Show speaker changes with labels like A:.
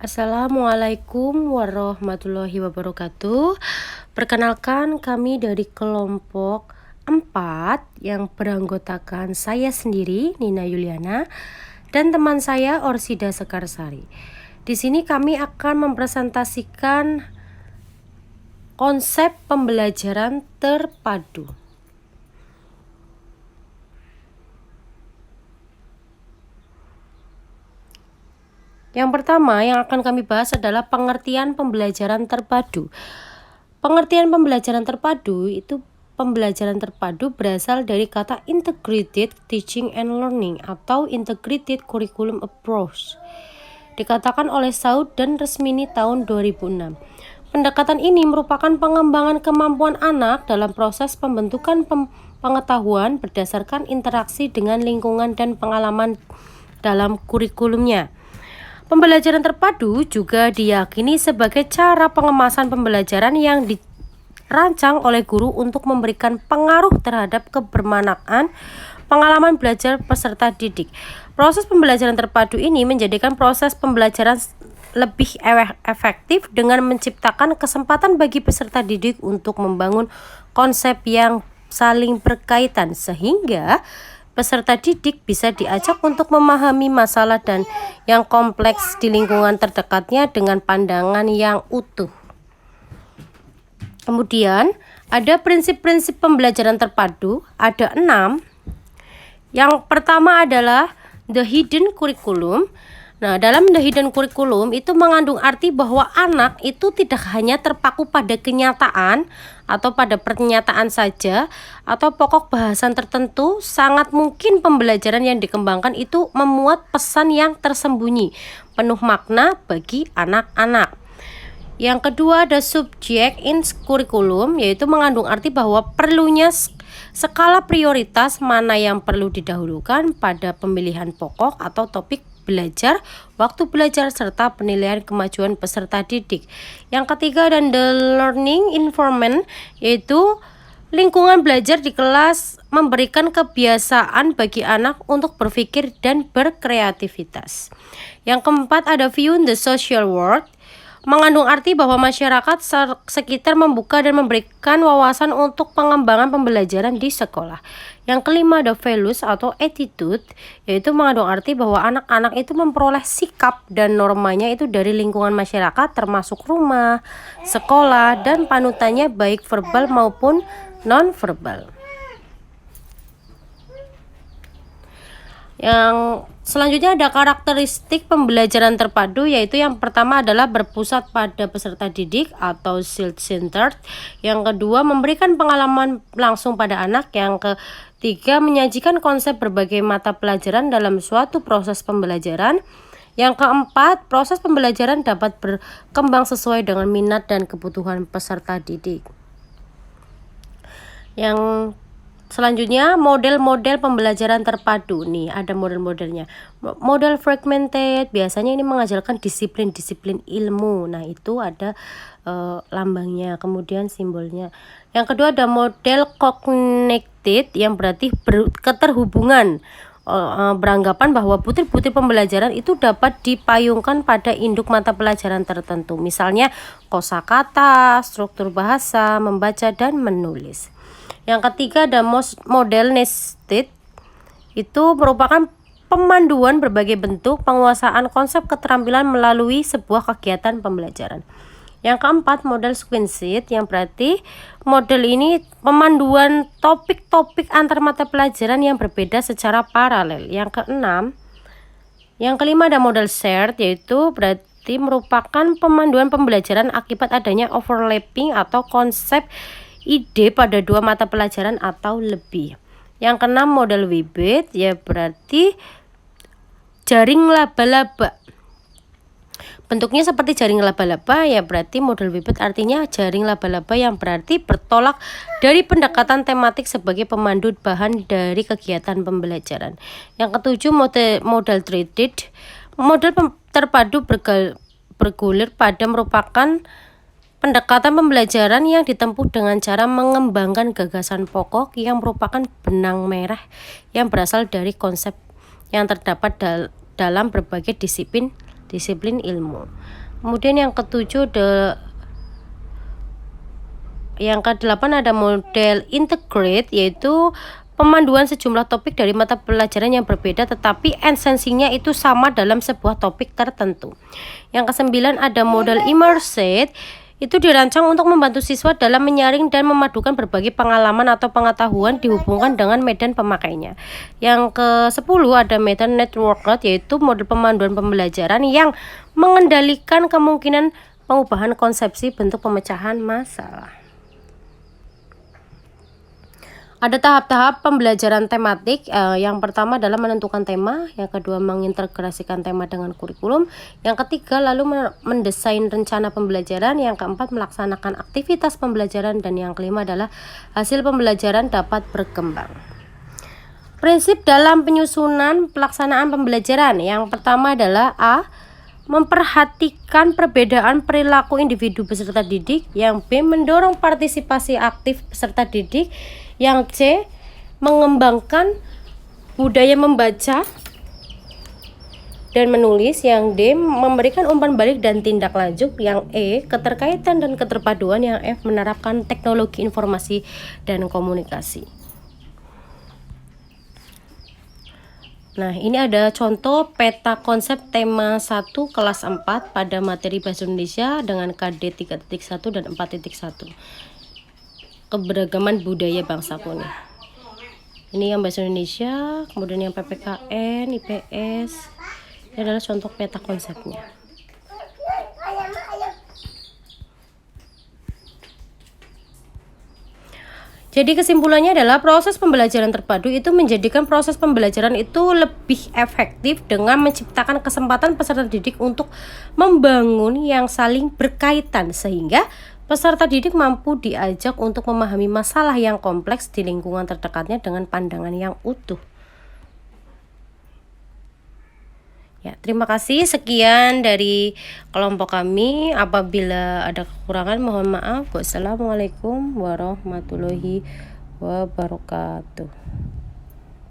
A: Assalamualaikum warahmatullahi wabarakatuh. Perkenalkan, kami dari kelompok 4 yang beranggotakan saya sendiri, Nina Yuliana, dan teman saya Orsida Sekarsari. Di sini kami akan mempresentasikan konsep pembelajaran terpadu. Yang pertama yang akan kami bahas adalah pengertian pembelajaran terpadu. Pengertian pembelajaran terpadu itu pembelajaran terpadu berasal dari kata integrated teaching and learning atau integrated curriculum approach. Dikatakan oleh Saud dan Resmini tahun 2006. Pendekatan ini merupakan pengembangan kemampuan anak dalam proses pembentukan pengetahuan berdasarkan interaksi dengan lingkungan dan pengalaman dalam kurikulumnya. Pembelajaran terpadu juga diyakini sebagai cara pengemasan pembelajaran yang dirancang oleh guru untuk memberikan pengaruh terhadap kebermanfaatan pengalaman belajar peserta didik. Proses pembelajaran terpadu ini menjadikan proses pembelajaran lebih efektif dengan menciptakan kesempatan bagi peserta didik untuk membangun konsep yang saling berkaitan sehingga peserta didik bisa diajak untuk memahami masalah dan yang kompleks di lingkungan terdekatnya dengan pandangan yang utuh. Kemudian ada prinsip-prinsip pembelajaran terpadu, ada 6. Yang pertama adalah the hidden curriculum. Nah, dalam the hidden curriculum itu mengandung arti bahwa anak itu tidak hanya terpaku pada kenyataan atau pada pernyataan saja atau pokok bahasan tertentu. Sangat mungkin pembelajaran yang dikembangkan itu memuat pesan yang tersembunyi, penuh makna bagi anak-anak. Yang kedua ada subject in curriculum, yaitu mengandung arti bahwa perlunya skala prioritas mana yang perlu didahulukan pada pemilihan pokok atau topik belajar, waktu belajar, serta penilaian kemajuan peserta didik. Yang ketiga dan the learning environment, yaitu lingkungan belajar di kelas memberikan kebiasaan bagi anak untuk berpikir dan berkreativitas. Yang keempat ada view in the social world, mengandung arti bahwa masyarakat sekitar membuka dan memberikan wawasan untuk pengembangan pembelajaran di sekolah. Yang kelima ada values atau attitude, yaitu mengandung arti bahwa anak-anak itu memperoleh sikap dan normanya itu dari lingkungan masyarakat termasuk rumah, sekolah, dan panutannya baik verbal maupun non-verbal. Yang selanjutnya ada karakteristik pembelajaran terpadu, yaitu yang pertama adalah berpusat pada peserta didik atau child-centered. Yang kedua memberikan pengalaman langsung pada anak. Yang ketiga menyajikan konsep berbagai mata pelajaran dalam suatu proses pembelajaran. Yang keempat, proses pembelajaran dapat berkembang sesuai dengan minat dan kebutuhan peserta didik. Yang selanjutnya model-model pembelajaran terpadu. Nih ada model-modelnya. Model fragmented, biasanya ini mengajarkan disiplin-disiplin ilmu. Nah itu ada lambangnya, kemudian simbolnya. Yang kedua ada model connected, yang berarti keterhubungan. Beranggapan bahwa butir-butir pembelajaran itu dapat dipayungkan pada induk mata pelajaran tertentu. Misalnya kosakata, struktur bahasa, membaca, dan menulis. Yang ketiga ada model nested, itu merupakan pemanduan berbagai bentuk penguasaan konsep keterampilan melalui sebuah kegiatan pembelajaran. Yang keempat model sequenced, yang berarti model ini pemanduan topik-topik antar mata pelajaran yang berbeda secara paralel. Yang keenam, yang kelima ada model shared, yaitu berarti merupakan pemanduan pembelajaran akibat adanya overlapping atau konsep ide pada dua mata pelajaran atau lebih. Yang keenam model Webbed, ya berarti jaring laba-laba. Bentuknya seperti jaring laba-laba, ya berarti model Webbed artinya jaring laba-laba, yang berarti bertolak dari pendekatan tematik sebagai pemandu bahan dari kegiatan pembelajaran. Yang ketujuh model Threaded, model terpadu bergulir pada merupakan pendekatan pembelajaran yang ditempuh dengan cara mengembangkan gagasan pokok yang merupakan benang merah yang berasal dari konsep yang terdapat dalam berbagai disiplin disiplin ilmu. Kemudian yang ketujuh yang ke-8 ada model integrate, yaitu pemanduan sejumlah topik dari mata pelajaran yang berbeda tetapi esensinya itu sama dalam sebuah topik tertentu. Yang ke-9 ada model immersive, itu dirancang untuk membantu siswa dalam menyaring dan memadukan berbagai pengalaman atau pengetahuan dihubungkan dengan medan pemakainya. Yang ke-10 ada method networked, yaitu model pemanduan pembelajaran yang mengendalikan kemungkinan pengubahan konsepsi bentuk pemecahan masalah. Ada tahap-tahap pembelajaran tematik. Yang pertama adalah menentukan tema, yang kedua mengintegrasikan tema dengan kurikulum, yang ketiga lalu mendesain rencana pembelajaran, yang keempat melaksanakan aktivitas pembelajaran, dan yang kelima adalah hasil pembelajaran dapat berkembang. Prinsip dalam penyusunan pelaksanaan pembelajaran. Yang pertama adalah A. Memperhatikan perbedaan perilaku individu peserta didik. Yang B. Mendorong partisipasi aktif peserta didik. Yang C. Mengembangkan budaya membaca dan menulis. Yang D. Memberikan umpan balik dan tindak lanjut. Yang E. Keterkaitan dan keterpaduan. Yang F. Menerapkan teknologi informasi dan komunikasi. Nah, ini ada contoh peta konsep tema 1 kelas 4 pada materi Bahasa Indonesia dengan KD 3.1 dan 4.1. Keberagaman budaya bangsaku nih. Ini yang Bahasa Indonesia, kemudian yang PPKN, IPS. Ini adalah contoh peta konsepnya. Jadi kesimpulannya adalah proses pembelajaran terpadu itu menjadikan proses pembelajaran itu lebih efektif dengan menciptakan kesempatan peserta didik untuk membangun yang saling berkaitan sehingga peserta didik mampu diajak untuk memahami masalah yang kompleks di lingkungan terdekatnya dengan pandangan yang utuh. Ya, terima kasih. Sekian dari kelompok kami. Apabila ada kekurangan mohon maaf. Wassalamualaikum warahmatullahi wabarakatuh.